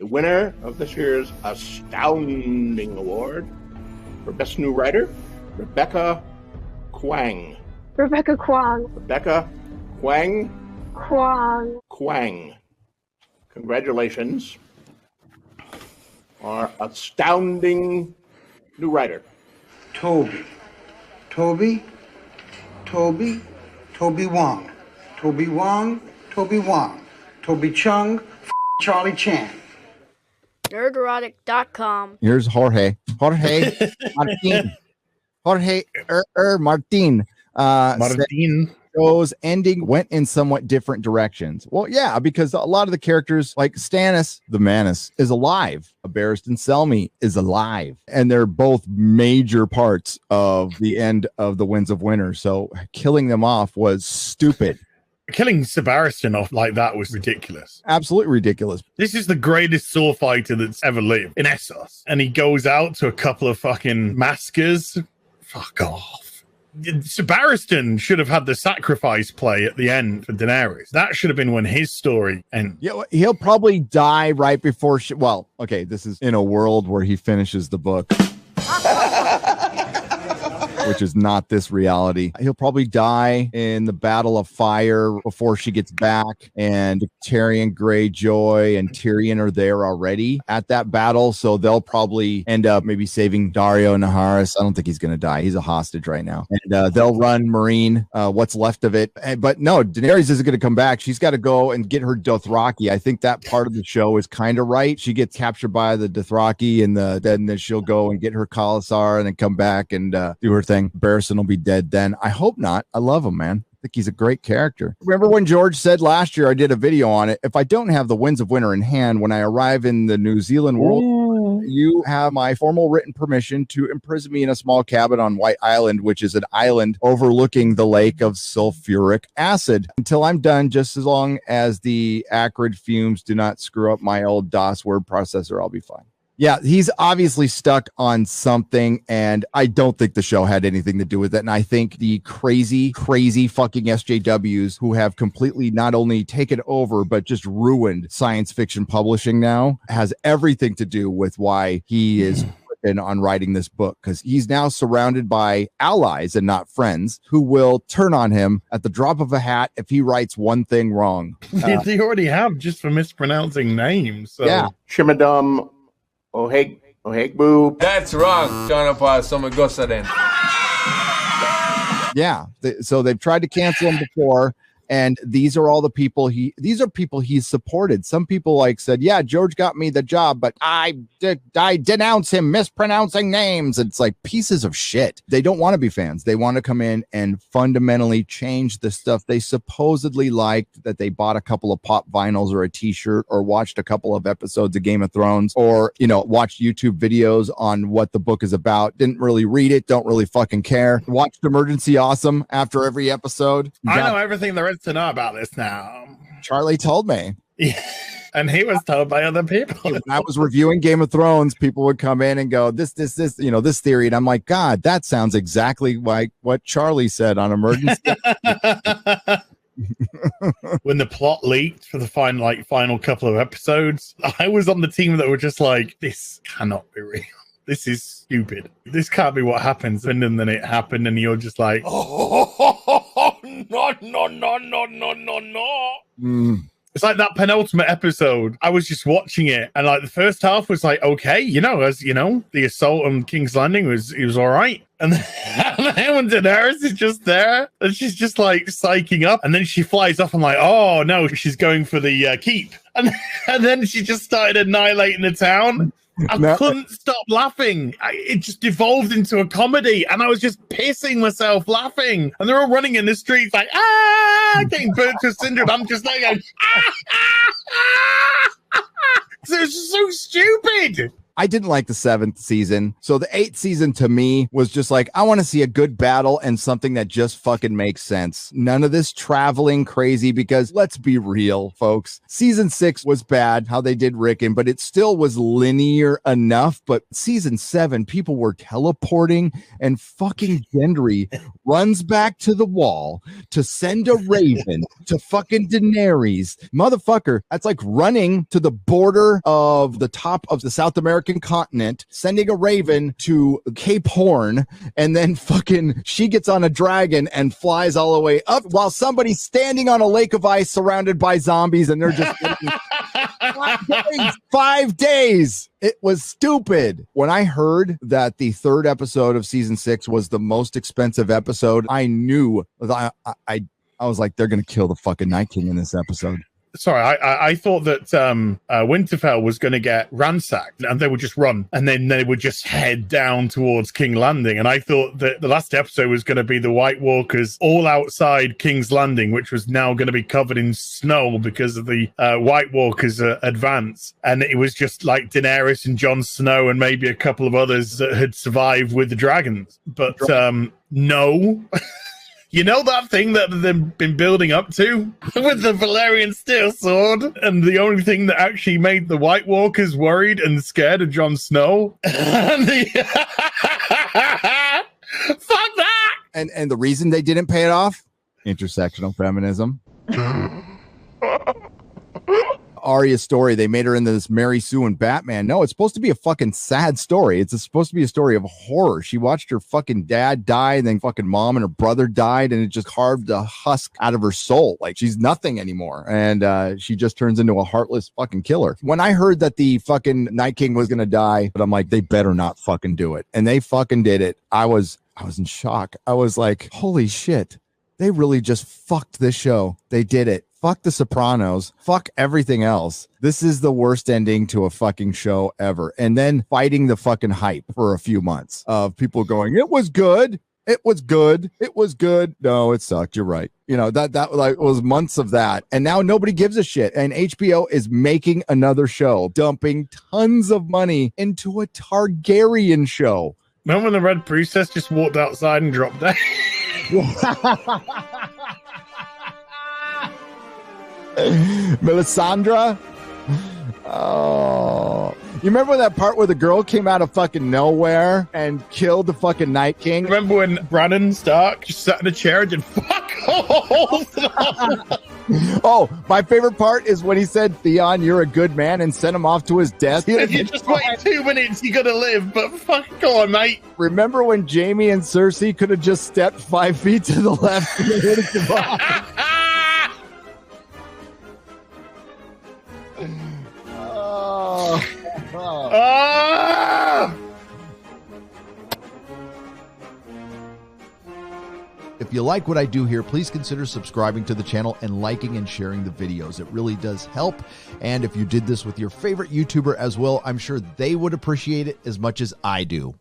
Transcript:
The winner of this year's Astounding Award for Best New Writer, Rebecca Kwang. Rebecca Kwang. Rebecca Kwang. Kwang. Kwang. Congratulations. Our Astounding New Writer. Toby Wong. Toby Chung, Charlie Chan. Nerderotic.com. Here's Jorge Martin. Martin. Martin. Show's ending went in somewhat different directions. Well, yeah, because a lot of the characters, like Stannis, the Manus, is alive. Barristan Selmy is alive. And they're both major parts of the end of the Winds of Winter. So killing them off was stupid. Killing Sebastian off like that was ridiculous. Absolutely ridiculous. This is the greatest sword fighter that's ever lived in Essos. And he goes out to a couple of fucking maskers. Fuck off. Sebastian should have had the sacrifice play at the end for Daenerys. That should have been when his story ends. Yeah, he'll probably die right before well, okay, this is in a world where he finishes the book. Which is not this reality. He'll probably die in the Battle of Fire before she gets back, and Tyrion Greyjoy and Tyrion are there already at that battle, so they'll probably end up maybe saving Dario Naharis. I don't think he's going to die. He's a hostage right now. And they'll run Marine, what's left of it. But no, Daenerys isn't going to come back. She's got to go and get her Dothraki. I think that part of the show is kind of right. She gets captured by the Dothraki, and then she'll go and get her Khalasar and then come back and do her thing. Barristan will be dead then. I hope not. I love him, man. I think he's a great character. Remember when George said last year, I did a video on it, if I don't have the Winds of Winter in hand when I arrive in the New Zealand world, you have my formal written permission to imprison me in a small cabin on White Island, which is an island overlooking the lake of sulfuric acid, until I'm done, just as long as the acrid fumes do not screw up my old DOS word processor, I'll be fine. Yeah, he's obviously stuck on something, and I don't think the show had anything to do with it. And I think the crazy fucking SJWs who have completely not only taken over, but just ruined science fiction publishing now has everything to do with why he is on writing this book, because he's now surrounded by allies and not friends who will turn on him at the drop of a hat if he writes one thing wrong. They already have, just for mispronouncing names. So. Yeah. Shimadum Ohegbu. That's wrong. Yeah. So they've tried to cancel him before. And these are all the people he's supported. Some people said, yeah, George got me the job, but I denounce him mispronouncing names. It's like pieces of shit. They don't want to be fans. They want to come in and fundamentally change the stuff they supposedly liked, that they bought a couple of pop vinyls or a t-shirt or watched a couple of episodes of Game of Thrones or, watched YouTube videos on what the book is about. Didn't really read it. Don't really fucking care. Watched Emergency Awesome after every episode. I know everything there is to know about this now. Charlie told me. Yeah. And he was told by other people. When I was reviewing Game of Thrones, people would come in and go, this, this theory. And I'm like, God, that sounds exactly like what Charlie said on Emergency. When the plot leaked for the final couple of episodes, I was on the team that were just like, this cannot be real. This is stupid. This can't be what happens. And then it happened, and you're just like, oh, no. It's like that penultimate episode. I was just watching it, and the first half was like, okay, the assault on King's Landing was all right. And then when Daenerys is just there, and she's just psyching up, and then she flies off. I'm like, oh no, she's going for the keep. And then she just started annihilating the town. I couldn't stop laughing. It just devolved into a comedy, and I was just pissing myself laughing. And they're all running in the streets getting burnt to a cinder. I'm just going, So it's so stupid. I didn't like the 7th season. So the 8th season to me was just like, I want to see a good battle and something that just fucking makes sense. None of this traveling crazy, because let's be real, folks. Season 6 was bad, how they did Rickon, but it still was linear enough. But season 7, people were teleporting, and fucking Gendry runs back to the wall to send a raven to fucking Daenerys. Motherfucker, that's like running to the border of the top of the South American continent, sending a raven to Cape Horn, and then fucking she gets on a dragon and flies all the way up while somebody's standing on a lake of ice surrounded by zombies, and they're just 5 days. It was stupid. When I heard that the 3rd episode of season 6 was the most expensive episode, I knew I was like, they're gonna kill the fucking Night King in this episode. Sorry, I thought that Winterfell was going to get ransacked and they would just run, and then they would just head down towards King's Landing. And I thought that the last episode was going to be the White Walkers all outside King's Landing, which was now going to be covered in snow because of the White Walkers' advance. And it was just like Daenerys and Jon Snow and maybe a couple of others that had survived with the dragons. But no. You know that thing that they've been building up to with the Valyrian steel sword? And the only thing that actually made the White Walkers worried and scared of Jon Snow? Fuck that! And the reason they didn't pay it off? Intersectional feminism. Arya's story, they made her into this Mary Sue and Batman. No, it's supposed to be a fucking sad story. It's supposed to be a story of horror. She watched her fucking dad die, and then fucking mom and her brother died, and it just carved a husk out of her soul. Like, she's nothing anymore, and she just turns into a heartless fucking killer. When I heard that the fucking Night King was gonna die, but I'm like, they better not fucking do it, and they fucking did it. I was in shock. I was like, holy shit, they really just fucked this show. They did it. Fuck The Sopranos. Fuck everything else. This is the worst ending to a fucking show ever. And then fighting the fucking hype for a few months of people going, it was good. It was good. It was good. No, it sucked. You're right. You know, that like was months of that. And now nobody gives a shit. And HBO is making another show, dumping tons of money into a Targaryen show. Remember when the Red Priestess just walked outside and dropped down? Melisandre. Oh, you remember that part where the girl came out of fucking nowhere and killed the fucking Night King? Remember when Brandon Stark just sat in a chair and did fuck all? Oh, my favorite part is when he said, Theon, you're a good man, and sent him off to his death. If you just wait 2 minutes, you're gonna live, but fuck, go on, mate. Remember when Jaime and Cersei could have just stepped 5 feet to the left and hit his goodbye? If you like what I do here, please consider subscribing to the channel and liking and sharing the videos. It really does help. And if you did this with your favorite YouTuber as well, I'm sure they would appreciate it as much as I do.